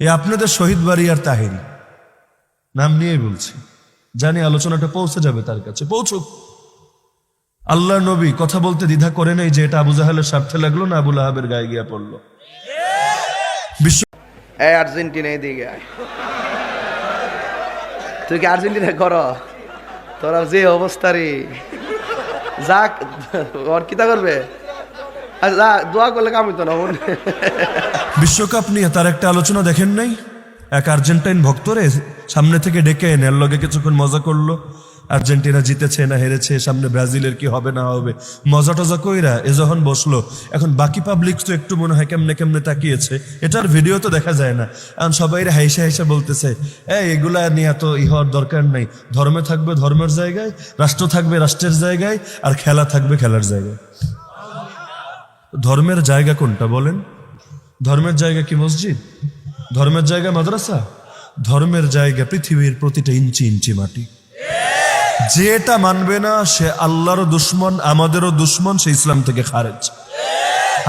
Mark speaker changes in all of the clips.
Speaker 1: আপনাদের শহীদ বাড়ি আর তাহেরি নাম নিয়েই বলছি, জানি আলোচনাটা পৌঁছে যাবে তার কাছে, পৌঁছুক। আল্লাহ নবী কথা বলতে দ্বিধা করে নেই যে এটা আবু জাহেলের স্বার্থে লাগলো না আবু লাহাবের গায়ে গিয়া পড়লো। বিশ্ব
Speaker 2: আর্জেন্টিনা এদিকে আয়, তুই কি আর্জেন্টিনা কর? তোরা যে অবস্থা রে, যাক ওর কিতা করবে, দোয়া করলে কাম হইতো না।
Speaker 1: বিশ্বকাপ নিয়ে তার একটা আলোচনা দেখেন নাই? এক আর্জেন্টাইন ভক্তরে সামনে থেকে ডেকে এনে এর লগে কিছুক্ষণ মজা করলো। আর্জেন্টিনা জিতেছে না হেরেছে, সামনে ব্রাজিলের কি হবে না হবে, মজা টজা কইরা এ যখন বসলো, এখন বাকি পাবলিক তো একটু মনে হয় কেমনে কেমনে তাকিয়েছে, এটার ভিডিও তো দেখা যায় না। এখন সবাই হাইসা হাইসা বলতেছে এগুলা নিয়ে তো ইহর দরকার নাই, ধর্মে থাকবে ধর্মের জায়গায়, রাষ্ট্র থাকবে রাষ্ট্রের জায়গায়, আর খেলা থাকবে খেলার জায়গায়। ধর্মের জায়গা কোনটা বলেন? ধর্মের জায়গা কি মসজিদ? ধর্মের জায়গা মাদ্রাসা? ধর্মের জায়গা পৃথিবীর প্রতিটা ইঞ্চি ইঞ্চি মাটি। যে এটা মানবে না সে আল্লাহরও দুশ্মন, আমাদেরও দুশ্মন, সে ইসলাম থেকে খারেজ।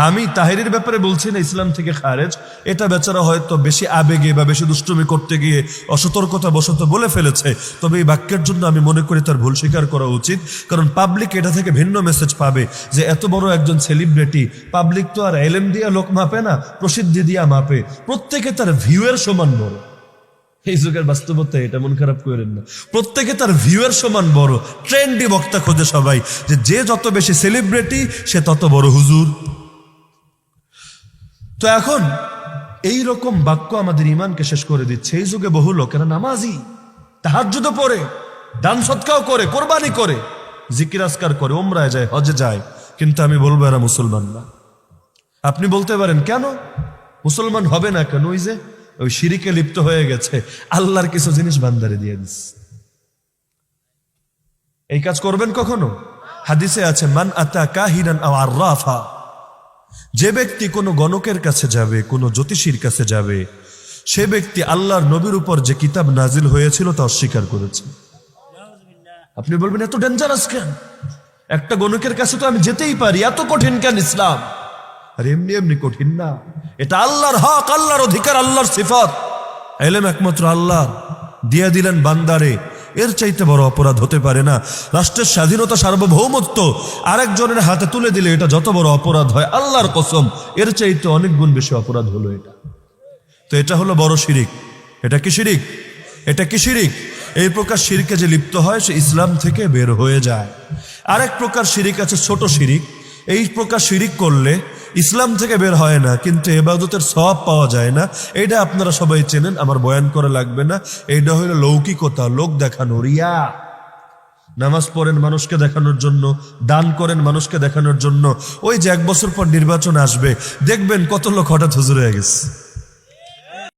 Speaker 1: আমি তাহেরির ব্যাপারে বলছি না ইসলাম থেকে খারেজ, এটা বেচারা হয়তো বেশি আবেগে বা বেশি দুষ্টুমি করতে গিয়ে অসতর্কতা বশত বলে ফেলেছে, তবে এই বাক্যের জন্য আমি মনে করি তার ভুল স্বীকার করা উচিত। কারণ পাবলিক এটা থেকে ভিন্ন মেসেজ পাবে যে এত বড় একজন সেলিব্রিটি, পাবলিক তো আর এলেম দিয়া লোক মাপে না, প্রসিদ্ধি দিয়া মাপে, প্রত্যেকে তার ভিউয়ের সমান বড়। এই যুগের বাস্তবতা এটা, মন খারাপ করেন না। প্রত্যেকে তার ভিউয়ের সমান বড়, ট্রেন্ডি বক্তা খোঁজে সবাই, যে যত বেশি সেলিব্রিটি সে তত বড় হুজুর। তো এখন এই রকম বাক্য আমাদের ইমানকে শেষ করে দিচ্ছে। এই যুগে বহু লোকেরা নামাজি, তাহাজ্জুদও পড়ে, দান সদকাও করে, কোরবানি করে, জিকির আজকার করে, উমরায় যায়, হজে যায়, কিন্তু আমি বলবো এরা মুসলমান না। আপনি বলতে পারেন কেন মুসলমান হবে না কেন? ওই যে ওই শিরিকে লিপ্ত হয়ে গেছে, আল্লাহর কিছু জিনিস বান্দারে দিয়ে দিস। এই কাজ করবেন কখনো? হাদিসে আছে মান আতা কাহিনান আও আররাফা, যে ব্যক্তি কোনো গণকের কাছে যাবে, কোনো জ্যোতিষীর কাছে যাবে, সে ব্যক্তি আল্লাহর নবীর উপর যে কিতাব নাজিল হয়েছিল তা অস্বীকার করেছে। আপনি বলবেন এত ডেঞ্জারাস কেন? একটা গণকের কাছে তো আমি যেতেই পারি, এত কঠিন কেন ইসলাম? আর এমনি এমনি কঠিন না, এটা আল্লাহর হক, আল্লাহর অধিকার, আল্লাহর সিফাত। এলেম একমাত্র আল্লাহ দিয়ে দিলেন বান্দারে, এর চাইতে বড় অপরাধ হতে পারে না। রাষ্ট্রের স্বাধীনতা, সার্বভৌমত্ব আরেকজনের হাতে তুলে দিলে এটা যত বড় অপরাধ হয়, আল্লাহর কসম এর চাইতে অনেক গুণ বেশি অপরাধ হলো এটা। তো এটা হলো বড় শিরিক। এটা কি শিরিক? এটা কি শিরিক? এই প্রকার শিরকে যে লিপ্ত হয় সে ইসলাম থেকে বের হয়ে যায়। আরেক প্রকার শিরিক আছে ছোট শিরিক। এই প্রকার শিরিক করলে ইসলাম থেকে বের হয় না, কিন্তু ইবাদতের সওয়াব পাওয়া যায় না। এইটা আপনারা সবাই চেনেন, আমার বয়ান করা লাগবে না। এইটা হলো লৌকিকতা, লোক দেখানো, রিয়া। নামাজ পড়েন মানুষকে দেখানোর জন্য, দান করেন মানুষকে দেখানোর জন্য। ওই যে 1 বছর পর নির্বাচন আসবে, দেখবেন কত লোক হঠাৎ হুজুর হয়ে গেছে।